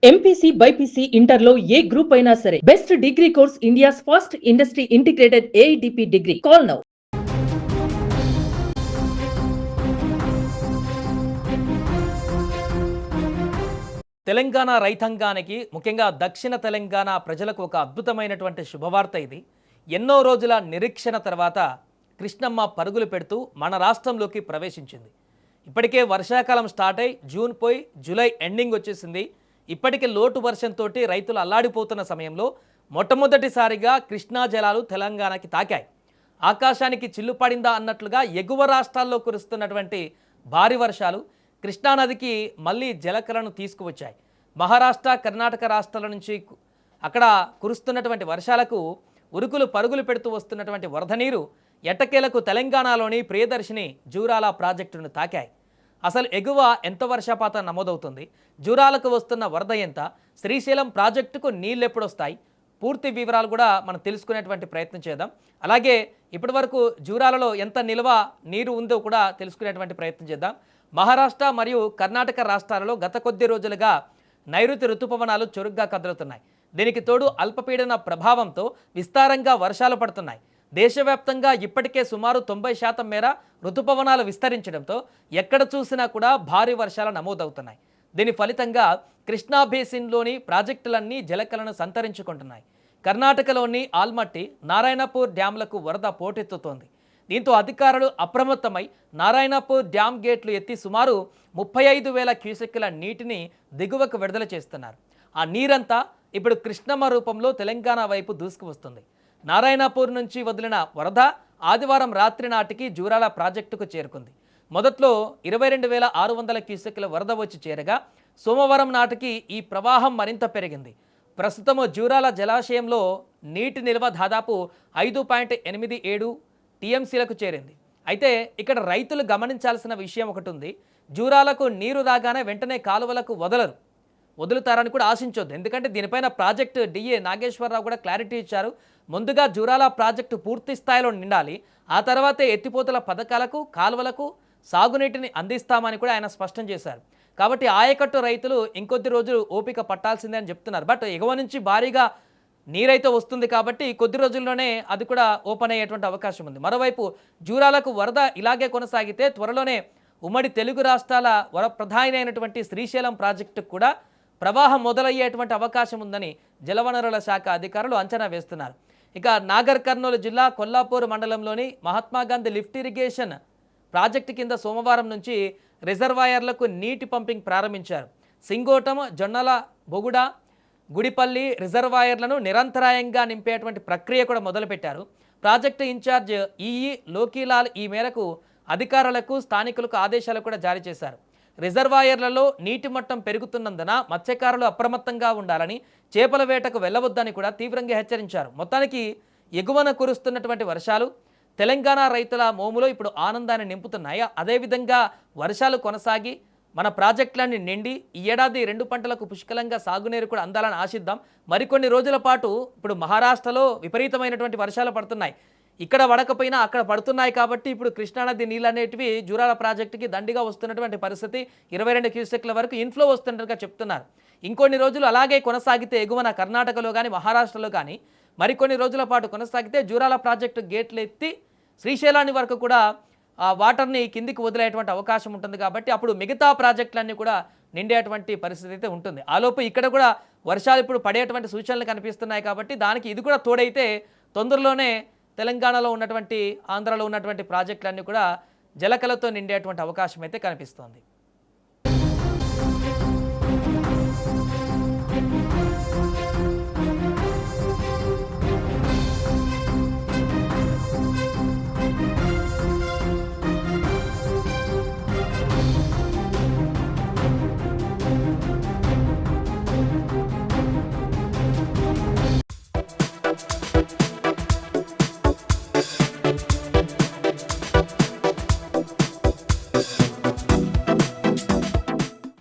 MPC BiPC ఇంటర్లో ఏ group అయినా సరే best degree course India's first industry integrated AIDP degree. Call now. Telangana రైతాంగానికి, ముఖ్యంగా దక్షిణ తెలంగాణ ప్రజలకు ఒక అద్భుతమైనటువంటి శుభవార్త ఇది. ఎన్నో రోజుల నిరీక్షణ తర్వాత కృష్ణమ్మ పరుగులు పెడుతూ మన రాష్ట్రంలోకి ప్రవేశించింది. ఇప్పటికే వర్షాకాలం స్టార్ట్ అయి జూన్ పోయి జూలై ఎండింగ్ వచ్చేసింది. ఇప్పటికే లోటు వర్షంతో రైతులు అల్లాడిపోతున్న సమయంలో మొట్టమొదటిసారిగా కృష్ణా జలాలు తెలంగాణకి తాకాయి. ఆకాశానికి చిల్లు పడిందా అన్నట్లుగా ఎగువ రాష్ట్రాల్లో కురుస్తున్నటువంటి భారీ వర్షాలు కృష్ణానదికి మళ్ళీ జలకలను తీసుకువచ్చాయి. మహారాష్ట్ర, కర్ణాటక రాష్ట్రాల నుంచి అక్కడ కురుస్తున్నటువంటి వర్షాలకు ఉరుకులు పరుగులు పెడుతూ వస్తున్నటువంటి వరద నీరు ఎట్టకేలకు తెలంగాణలోని ప్రియదర్శిని జూరాల ప్రాజెక్టును తాకాయి. అసలు ఎగువ ఎంత వర్షపాతం నమోదవుతుంది, జూరాలకు వస్తున్న వరద ఎంత, శ్రీశైలం ప్రాజెక్టుకు నీళ్ళు ఎప్పుడు వస్తాయి, పూర్తి వివరాలు కూడా మనం తెలుసుకునేటువంటి ప్రయత్నం చేద్దాం. అలాగే ఇప్పటి వరకు జూరాలలో ఎంత నిల్వ నీరు ఉందో కూడా తెలుసుకునేటువంటి ప్రయత్నం చేద్దాం. మహారాష్ట్ర మరియు కర్ణాటక రాష్ట్రాలలో గత కొద్ది రోజులుగా నైరుతి ఋతుపవనాలు చురుగ్గా కదులుతున్నాయి. దీనికి తోడు అల్పపీడన ప్రభావంతో విస్తారంగా వర్షాలు పడుతున్నాయి. దేశవ్యాప్తంగా ఇప్పటికే సుమారు 90% మేర ఋతుపవనాలు విస్తరించడంతో ఎక్కడ చూసినా కూడా భారీ వర్షాలు నమోదవుతున్నాయి. దీని ఫలితంగా కృష్ణా బేసిన్లోని ప్రాజెక్టులన్నీ జలకలను సంతరించుకుంటున్నాయి. కర్ణాటకలోని ఆల్మట్టి, నారాయణపూర్ డ్యాంలకు వరద పోటెత్తుతోంది. దీంతో అధికారులు అప్రమత్తమై నారాయణపూర్ డ్యామ్ గేట్లు ఎత్తి సుమారు 35,000 క్యూసెక్కుల నీటిని దిగువకు విడుదల చేస్తున్నారు. ఆ నీరంతా ఇప్పుడు కృష్ణమ్మ రూపంలో తెలంగాణ వైపు దూసుకువస్తుంది. నారాయణపూర్ నుంచి వదిలిన వరద ఆదివారం రాత్రి నాటికి జూరాల ప్రాజెక్టుకు చేరుకుంది. మొదట్లో 22,600 క్యూసెక్కుల వరద వచ్చి చేరగా సోమవారం నాటికి ఈ ప్రవాహం మరింత పెరిగింది. ప్రస్తుతం జూరాల జలాశయంలో నీటి నిల్వ దాదాపు 5.87 టీఎంసీలకు చేరింది. అయితే ఇక్కడ రైతులు గమనించాల్సిన విషయం ఒకటి ఉంది. జూరాలకు నీరు రాగానే వెంటనే కాలువలకు వదులుతారని కూడా ఆశించొద్దు. ఎందుకంటే దీనిపైన ప్రాజెక్టు డిఏ నాగేశ్వరరావు కూడా క్లారిటీ ఇచ్చారు. ముందుగా జూరాల ప్రాజెక్టు పూర్తి స్థాయిలో నిండాలి, ఆ తర్వాతే ఎత్తిపోతల పథకాలకు, కాలువలకు సాగునీటిని అందిస్తామని కూడా ఆయన స్పష్టం చేశారు. కాబట్టి ఆయకట్టు రైతులు ఇంకొద్ది రోజులు ఓపిక పట్టాల్సిందే అని చెప్తున్నారు. బట్ ఎగువ నుంచి భారీగా నీరైతే వస్తుంది కాబట్టి కొద్ది రోజుల్లోనే అది కూడా ఓపెన్ అయ్యేటువంటి అవకాశం ఉంది. మరోవైపు జూరాలకు వరద ఇలాగే కొనసాగితే త్వరలోనే ఉమ్మడి తెలుగు రాష్ట్రాల ప్రధాని అయినటువంటి శ్రీశైలం ప్రాజెక్టుకు కూడా ప్రవాహం మొదలయ్యేటువంటి అవకాశం ఉందని జలవనరుల శాఖ అధికారులు అంచనా వేస్తున్నారు. ఇక నాగర్ కర్నూలు జిల్లా కొల్లాపూర్ మండలంలోని మహాత్మాగాంధీ లిఫ్ట్ ఇరిగేషన్ ప్రాజెక్టు కింద సోమవారం నుంచి రిజర్వాయర్లకు నీటి పంపింగ్ ప్రారంభించారు. సింగోటం, జొన్నల బొగుడ, గుడిపల్లి రిజర్వాయర్లను నిరంతరాయంగా నింపేటువంటి ప్రక్రియ కూడా మొదలుపెట్టారు. ప్రాజెక్టు ఇన్ఛార్జ్ ఈఈ లోకీలాల్ ఈ మేరకు అధికారులకు, స్థానికులకు ఆదేశాలు కూడా జారీ చేశారు. రిజర్వాయర్లలో నీటి మట్టం పెరుగుతున్నందున మత్స్యకారులు అప్రమత్తంగా ఉండాలని, చేపల వేటకు వెళ్లవద్దని కూడా తీవ్రంగా హెచ్చరించారు. మొత్తానికి ఎగువన కురుస్తున్నటువంటి వర్షాలు తెలంగాణ రైతుల మోములో ఇప్పుడు ఆనందాన్ని నింపుతున్నాయి. అదేవిధంగా వర్షాలు కొనసాగి మన ప్రాజెక్టులన్నీ నిండి ఈ ఏడాది 2 పంటలకు పుష్కలంగా సాగునీరు కూడా అందాలని ఆశిద్దాం. మరికొన్ని రోజుల పాటు ఇప్పుడు మహారాష్ట్రలో విపరీతమైనటువంటి వర్షాలు పడుతున్నాయి. ఇక్కడ పడకపోయినా అక్కడ పడుతున్నాయి కాబట్టి ఇప్పుడు కృష్ణానది నీళ్ళు అనేటివి జూరాల ప్రాజెక్టుకి దండిగా వస్తున్నటువంటి పరిస్థితి. 22 క్యూసెక్ల వరకు ఇన్ఫ్లో వస్తున్నట్టుగా చెప్తున్నారు. ఇంకొన్ని రోజులు అలాగే కొనసాగితే ఎగువన కర్ణాటకలో కానీ మహారాష్ట్రలో కానీ మరికొన్ని రోజుల పాటు కొనసాగితే జూరాల ప్రాజెక్టు గేట్లు ఎత్తి శ్రీశైలాన్ని వరకు కూడా ఆ వాటర్ని కిందికి వదిలేటువంటి అవకాశం ఉంటుంది. కాబట్టి అప్పుడు మిగతా ప్రాజెక్టులన్నీ కూడా నిండేటువంటి పరిస్థితి అయితే ఉంటుంది. ఆలోపు ఇక్కడ కూడా వర్షాలు ఇప్పుడు పడేటువంటి సూచనలు కనిపిస్తున్నాయి. కాబట్టి దానికి ఇది కూడా తోడైతే తొందరలోనే తెలంగాణలో ఉన్నటువంటి, ఆంధ్రలో ఉన్నటువంటి ప్రాజెక్టులన్నీ కూడా జలకలతో నిండేటువంటి అవకాశం అయితే కనిపిస్తోంది.